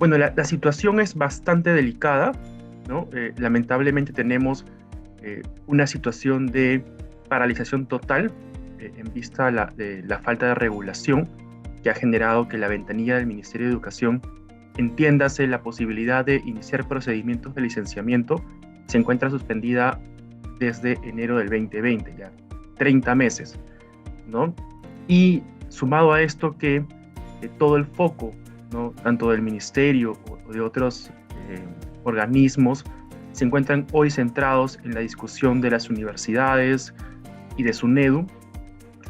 Bueno, la situación es bastante delicada, ¿no? Lamentablemente tenemos una situación de paralización total en vista de la falta de regulación que ha generado que la ventanilla del Ministerio de Educación, entiéndase la posibilidad de iniciar procedimientos de licenciamiento, se encuentra suspendida desde enero del 2020, ya 30 meses, ¿no? Y sumado a esto que todo el foco, ¿no?, tanto del Ministerio o de otros organismos, se encuentran hoy centrados en la discusión de las universidades y de SUNEDU,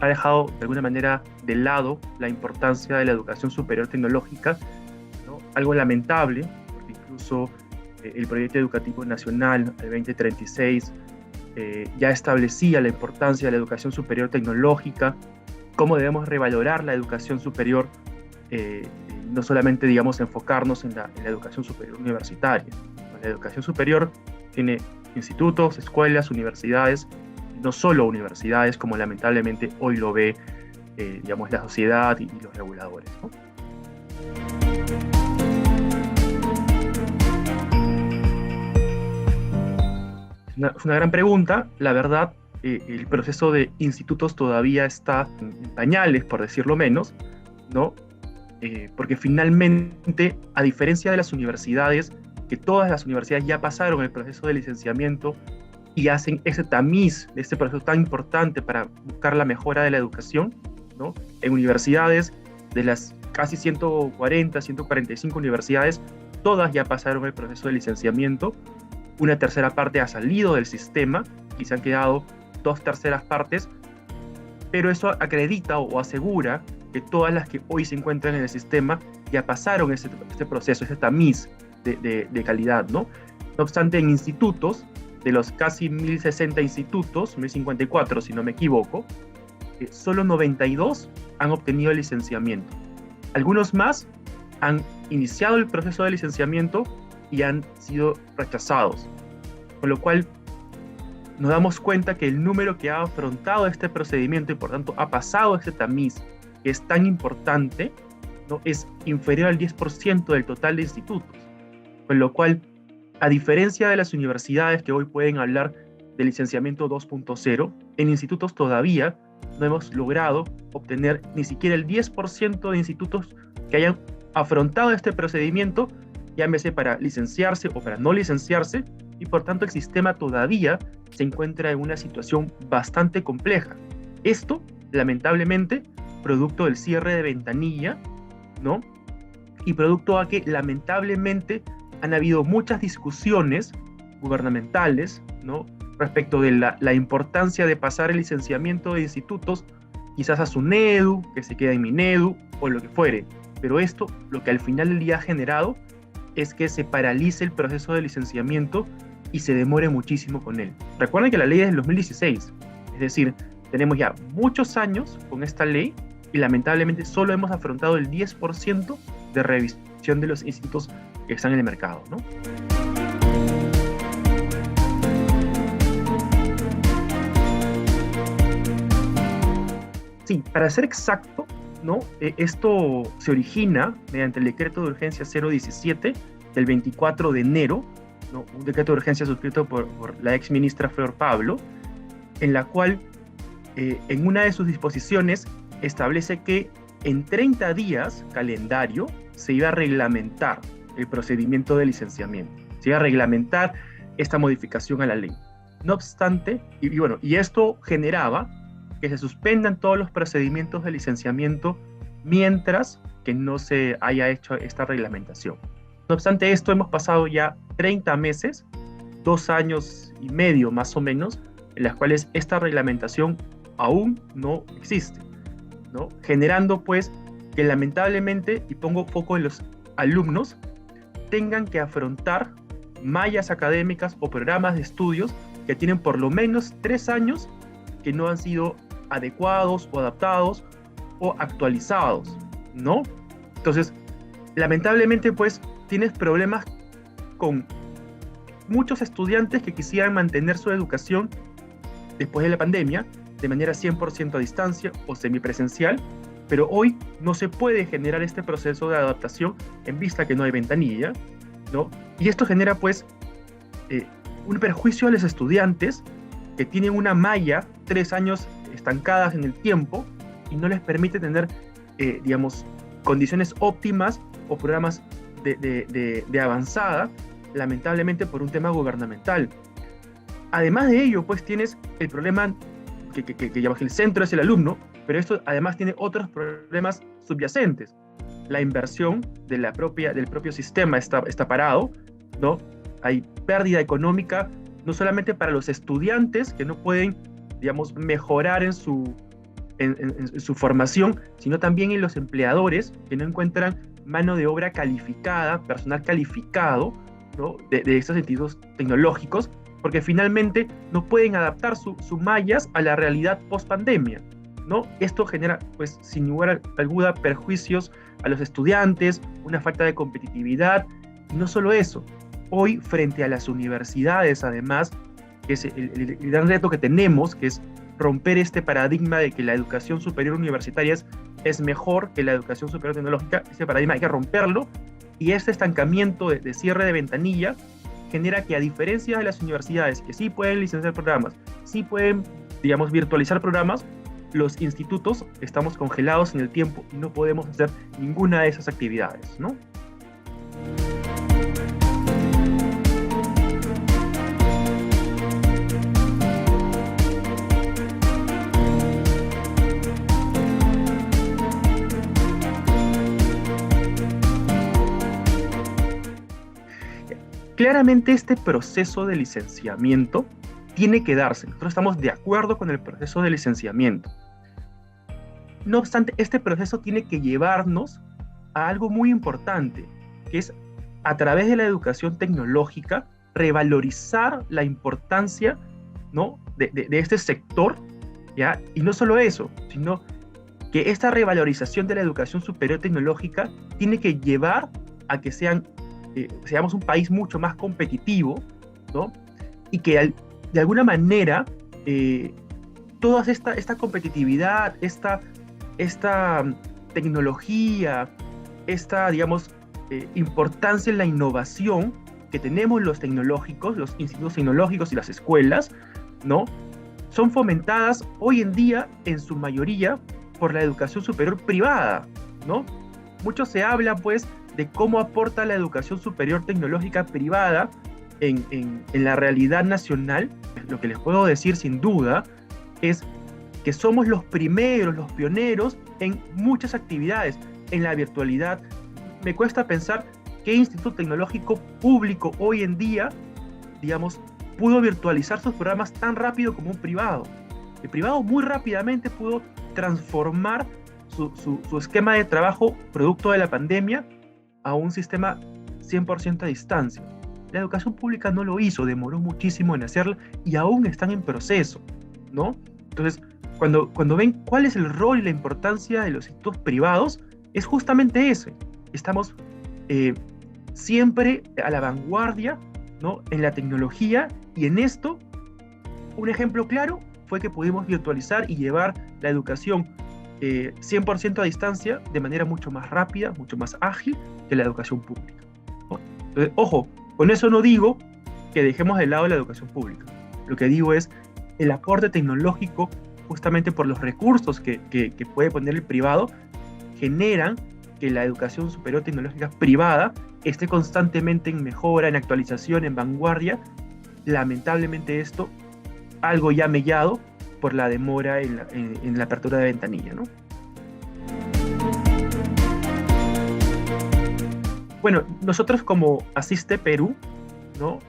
ha dejado de alguna manera de lado la importancia de la educación superior tecnológica, ¿no? Algo lamentable, porque incluso el Proyecto Educativo Nacional al 2036 ya establecía la importancia de la educación superior tecnológica, cómo debemos revalorar la educación superior, no solamente, digamos, enfocarnos en la educación superior universitaria. La educación superior tiene institutos, escuelas, universidades, no solo universidades, como lamentablemente hoy lo ve, digamos, la sociedad y los reguladores, ¿no? Es una gran pregunta. La verdad, el proceso de institutos todavía está en pañales, por decirlo menos, ¿no? Porque finalmente, a diferencia de las universidades, que todas las universidades ya pasaron el proceso de licenciamiento y hacen ese tamiz de este proceso tan importante para buscar la mejora de la educación, ¿no? En universidades, de las casi 140, 145 universidades, todas ya pasaron el proceso de licenciamiento. Una tercera parte ha salido del sistema y se han quedado 2/3 partes, pero eso acredita o asegura que todas las que hoy se encuentran en el sistema ya pasaron este proceso, ese tamiz de calidad, ¿no? No obstante, en institutos, de los casi 1.060 institutos, 1.054 si no me equivoco, solo 92 han obtenido el licenciamiento. Algunos más han iniciado el proceso de licenciamiento y han sido rechazados, con lo cual nos damos cuenta que el número que ha afrontado este procedimiento y por tanto ha pasado este tamiz, que es tan importante, ¿no?, es inferior al 10% del total de institutos, con lo cual, a diferencia de las universidades que hoy pueden hablar de licenciamiento 2.0, en institutos todavía no hemos logrado obtener ni siquiera el 10% de institutos que hayan afrontado este procedimiento, llámese para licenciarse o para no licenciarse, y por tanto el sistema todavía se encuentra en una situación bastante compleja. Esto, lamentablemente, producto del cierre de ventanilla, ¿no?, y producto a que lamentablemente han habido muchas discusiones gubernamentales, ¿no?, respecto de la importancia de pasar el licenciamiento de institutos, quizás a SUNEDU, que se queda en MINEDU, o lo que fuere. Pero esto, lo que al final del día ha generado, es que se paralice el proceso de licenciamiento y se demore muchísimo con él. Recuerden que la ley es del 2016, es decir, tenemos ya muchos años con esta ley y lamentablemente solo hemos afrontado el 10% de revisión de los institutos que están en el mercado, ¿no? Sí, para ser exacto, ¿no? Esto se origina mediante el decreto de urgencia 017 del 24 de enero, ¿no?, un decreto de urgencia suscrito por la ex ministra Flor Pablo, en la cual en una de sus disposiciones establece que en 30 días calendario se iba a reglamentar el procedimiento de licenciamiento, se iba a reglamentar esta modificación a la ley. No obstante, y esto generaba que se suspendan todos los procedimientos de licenciamiento mientras que no se haya hecho esta reglamentación. No obstante esto, hemos pasado ya 30 meses, 2 años y medio más o menos, en las cuales esta reglamentación aún no existe, ¿no?, generando pues que lamentablemente, y pongo foco en los alumnos, tengan que afrontar mallas académicas o programas de estudios que tienen por lo menos 3 años que no han sido adecuados o adaptados o actualizados, ¿no? Entonces, lamentablemente, pues, tienes problemas con muchos estudiantes que quisieran mantener su educación, después de la pandemia, de manera 100% a distancia o semipresencial, Pero hoy no se puede generar este proceso de adaptación en vista que no hay ventanilla, ¿no? Y esto genera pues un perjuicio a los estudiantes que tienen una malla 3 años estancadas en el tiempo y no les permite tener, digamos, condiciones óptimas o programas de avanzada, lamentablemente por un tema gubernamental. Además de ello, pues tienes el problema que llamas el centro es el alumno, pero esto además tiene otros problemas subyacentes. La inversión del propio sistema está parado, ¿no? Hay pérdida económica, no solamente para los estudiantes que no pueden, digamos, mejorar en su formación, sino también en los empleadores que no encuentran mano de obra calificada, personal calificado, ¿no? de estos institutos tecnológicos, porque finalmente no pueden adaptar sus mallas a la realidad post-pandemia, ¿no? Esto genera, pues, sin lugar a duda, perjuicios a los estudiantes, una falta de competitividad, y no solo eso. Hoy, frente a las universidades, además, que es el gran reto que tenemos, que es romper este paradigma de que la educación superior universitaria es mejor que la educación superior tecnológica, ese paradigma hay que romperlo, y este estancamiento de cierre de ventanilla genera que, a diferencia de las universidades que sí pueden licenciar programas, sí pueden, digamos, virtualizar programas, los institutos estamos congelados en el tiempo y no podemos hacer ninguna de esas actividades, ¿no? Claramente este proceso de licenciamiento tiene que darse. Nosotros estamos de acuerdo con el proceso de licenciamiento. No obstante, este proceso tiene que llevarnos a algo muy importante, que es, a través de la educación tecnológica, revalorizar la importancia, ¿no? de este sector, ¿ya? Y no solo eso, sino que esta revalorización de la educación superior tecnológica tiene que llevar a que seamos un país mucho más competitivo, ¿no? Y que de alguna manera toda esta competitividad, esta tecnología, esta, digamos, importancia en la innovación que tenemos los tecnológicos, los institutos tecnológicos y las escuelas, ¿no? Son fomentadas hoy en día en su mayoría por la educación superior privada, ¿no? Mucho se habla, pues, de cómo aporta la educación superior tecnológica privada en la realidad nacional. Lo que les puedo decir sin duda es que somos los primeros, los pioneros en muchas actividades, en la virtualidad. Me cuesta pensar qué instituto tecnológico público hoy en día, digamos, pudo virtualizar sus programas tan rápido como un privado. El privado muy rápidamente pudo transformar su esquema de trabajo producto de la pandemia a un sistema 100% a distancia. La educación pública no lo hizo, demoró muchísimo en hacerlo y aún están en proceso, ¿no? Entonces, cuando ven cuál es el rol y la importancia de los institutos privados, es justamente ese. Estamos siempre a la vanguardia, ¿no? En la tecnología, y en esto, un ejemplo claro fue que pudimos virtualizar y llevar la educación 100% a distancia de manera mucho más rápida, mucho más ágil que la educación pública, ¿no? Entonces, ojo, con eso no digo que dejemos de lado la educación pública. Lo que digo es el aporte tecnológico, justamente por los recursos que puede poner el privado, generan que la educación superior tecnológica privada esté constantemente en mejora, en actualización, en vanguardia. Lamentablemente esto, algo ya mellado por la demora en la apertura de ventanilla, ¿no? Bueno, nosotros como Asiste Perú, ¿no?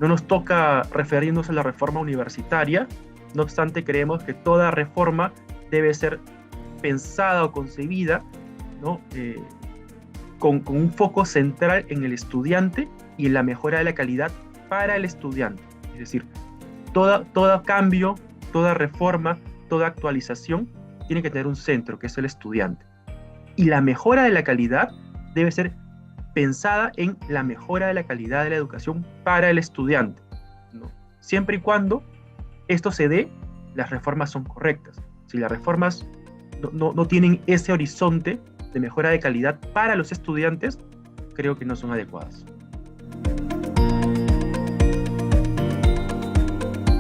No nos toca referirnos a la reforma universitaria. No obstante, creemos que toda reforma debe ser pensada o concebida, ¿no? con un foco central en el estudiante y en la mejora de la calidad para el estudiante. Es decir, todo cambio, toda reforma, toda actualización tiene que tener un centro, que es el estudiante. Y la mejora de la calidad debe ser pensada en la mejora de la calidad de la educación para el estudiante, ¿no? Siempre y cuando esto se dé, las reformas son correctas. Si las reformas no tienen ese horizonte de mejora de calidad para los estudiantes, creo que no son adecuadas.